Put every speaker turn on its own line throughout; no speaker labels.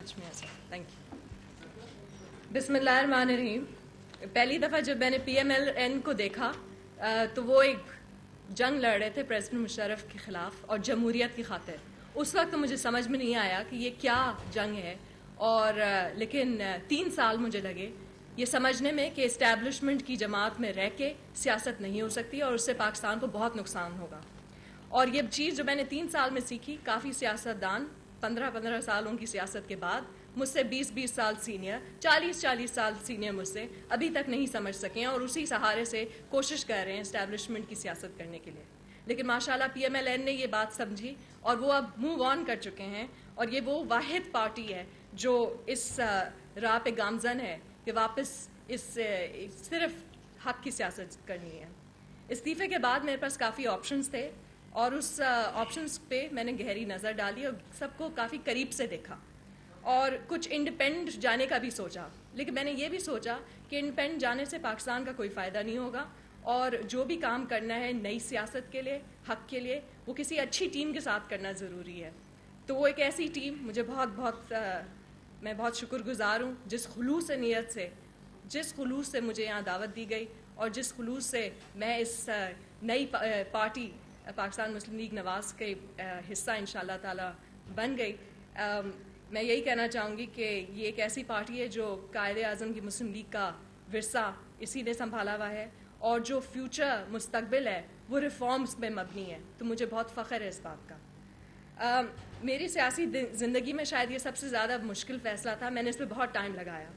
Thank you. بسم اللہ الرحمن الرحیم. پہلی دفعہ جب میں نے پی ایم ایل این کو دیکھا تو وہ ایک جنگ لڑ رہے تھے پریزیڈنٹ مشرف کے خلاف اور جمہوریت کی خاطر. اس وقت مجھے سمجھ میں نہیں آیا کہ یہ کیا جنگ ہے، اور لیکن 3 سال مجھے لگے یہ سمجھنے میں کہ اسٹیبلشمنٹ کی جماعت میں رہ کے سیاست نہیں ہو سکتی اور اس سے پاکستان کو بہت نقصان ہوگا. اور یہ چیز جو میں نے 3 سال میں سیکھی، کافی سیاستدان 15 سالوں کی سیاست کے بعد مجھ سے 20 سال سینئر، 40 سال سینئر مجھ سے ابھی تک نہیں سمجھ سکے اور اسی سہارے سے کوشش کر رہے ہیں اسٹیبلشمنٹ کی سیاست کرنے کے لیے. لیکن ماشاءاللہ پی ایم ایل این نے یہ بات سمجھی اور وہ اب موو آن کر چکے ہیں، اور یہ وہ واحد پارٹی ہے جو اس راہ پہ گامزن ہے کہ واپس صرف حق کی سیاست کرنی ہے. استعفے کے بعد میرے پاس کافی آپشنز تھے اور اس آپشنز پہ میں نے گہری نظر ڈالی اور سب کو کافی قریب سے دیکھا اور کچھ انڈیپینڈنٹ جانے کا بھی سوچا. لیکن میں نے یہ بھی سوچا کہ انڈیپینڈنٹ جانے سے پاکستان کا کوئی فائدہ نہیں ہوگا، اور جو بھی کام کرنا ہے نئی سیاست کے لیے، حق کے لیے، وہ کسی اچھی ٹیم کے ساتھ کرنا ضروری ہے. تو وہ ایک ایسی ٹیم مجھے میں بہت شکر گزار ہوں جس خلوص نیت سے، جس خلوص سے مجھے یہاں دعوت دی گئی اور جس خلوص سے میں اس نئی پارٹی پاکستان مسلم لیگ نواز کے حصہ انشاءاللہ تعالی بن گئی. میں یہی کہنا چاہوں گی کہ یہ ایک ایسی پارٹی ہے جو قائد اعظم کی مسلم لیگ کا ورثہ اسی نے سنبھالا ہوا ہے، اور جو فیوچر مستقبل ہے وہ ریفارمز پہ مبنی ہے. تو مجھے بہت فخر ہے اس بات کا. میری سیاسی زندگی میں شاید یہ سب سے زیادہ مشکل فیصلہ تھا. میں نے اس پہ بہت ٹائم لگایا،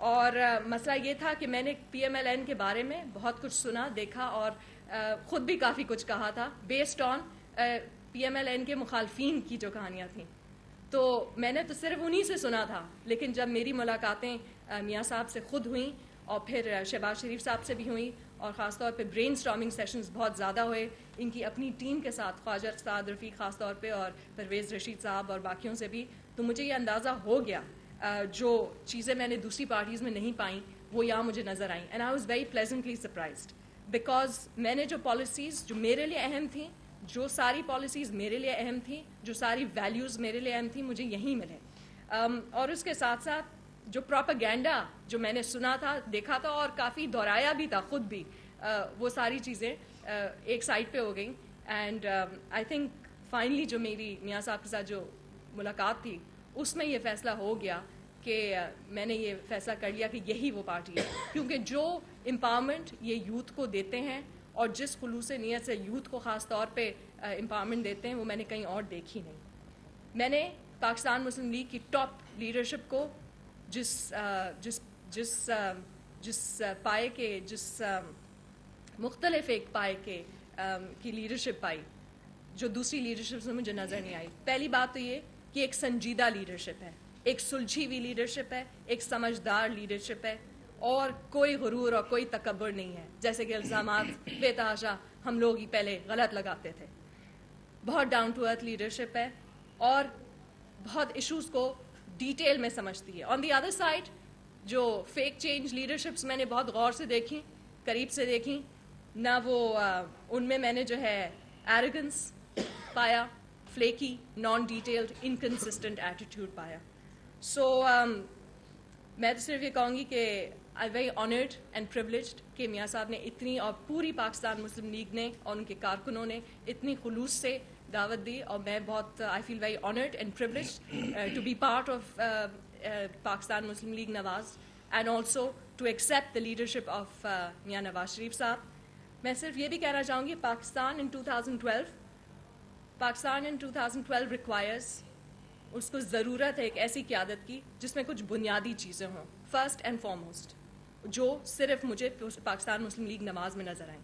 اور مسئلہ یہ تھا کہ میں نے پی ایم ایل این کے بارے میں بہت کچھ سنا، دیکھا اور خود بھی کافی کچھ کہا تھا based on P M L N کے مخالفین کی جو کہانیاں تھیں. تو میں نے تو صرف انہی سے سنا تھا، لیکن جب میری ملاقاتیں میاں صاحب سے خود ہوئیں اور پھر شہباز شریف صاحب سے بھی ہوئیں، اور خاص طور پہ برین اسٹارمنگ سیشنز بہت زیادہ ہوئے ان کی اپنی ٹیم کے ساتھ، خواجہ سعد رفیق خاص طور پہ اور پرویز رشید صاحب اور باقیوں سے بھی، تو مجھے یہ اندازہ ہو گیا جو چیزیں میں نے دوسری پارٹیز میں نہیں پائیں وہ یہاں مجھے نظر آئیں. And I was very pleasantly surprised because میں نے جو پالیسیز جو میرے لیے اہم تھیں، جو ساری پالیسیز میرے لیے اہم تھیں، جو ساری ویلیوز میرے لیے اہم تھیں، مجھے یہیں ملے. اور اس کے ساتھ ساتھ جو پروپیگینڈا جو میں نے سنا تھا، دیکھا تھا اور کافی دہرایا بھی تھا خود بھی، وہ ساری چیزیں ایک سائڈ پہ ہو گئیں. اینڈ آئی تھنک فائنلی جو میری میاں صاحب کے ساتھ جو ملاقات تھی اس میں یہ فیصلہ ہو گیا کہ میں نے یہ فیصلہ کر لیا کہ یہی وہ پارٹی ہے، کیونکہ جو امپاورمنٹ یہ یوتھ کو دیتے ہیں اور جس خلوص نیت سے یوتھ کو خاص طور پہ امپاورمنٹ دیتے ہیں وہ میں نے کہیں اور دیکھی نہیں. میں نے پاکستان مسلم لیگ کی ٹاپ لیڈرشپ کو جس پائے کے مختلف ایک پائے کی لیڈرشپ پائی جو دوسری لیڈرشپ سے مجھے نظر نہیں آئی. پہلی بات تو یہ کہ ایک سنجیدہ لیڈرشپ ہے، ایک سلجھی ہوئی لیڈرشپ ہے، ایک سمجھدار لیڈرشپ ہے، اور کوئی غرور اور کوئی تکبر نہیں ہے جیسے کہ الزامات بے تحاشا ہم لوگ ہی پہلے غلط لگاتے تھے. بہت ڈاؤن ٹو ارتھ لیڈرشپ ہے اور بہت ایشوز کو ڈیٹیل میں سمجھتی ہے. آن دی ادر سائڈ جو فیک چینج لیڈرشپس میں نے بہت غور سے دیکھی، قریب سے دیکھی، نہ وہ ان میں نے جو ہے ایروگنس پایا، flaky, naan detailed, inconsistent attitude پایا. سو میں تو صرف یہ کہوں گی کہ I very honoured and privileged کہ میاں صاحب نے اتنی، اور پوری پاکستان مسلم لیگ نے اور ان کے کارکنوں نے اتنی خلوص سے دعوت دی، اور میں بہت I feel very honoured and privileged to be part of Pakistan Muslim League Nawaz and also to accept the leadership of Mian Nawaz شریف صاحب. میں صرف یہ بھی کہنا چاہوں گی پاکستان ان 2012 ریکوائرز، اس کو ضرورت ہے ایک ایسی قیادت کی جس میں کچھ بنیادی چیزیں ہوں، فرسٹ اینڈ فارموسٹ، جو صرف مجھے پاکستان مسلم لیگ نواز میں نظر آئیں.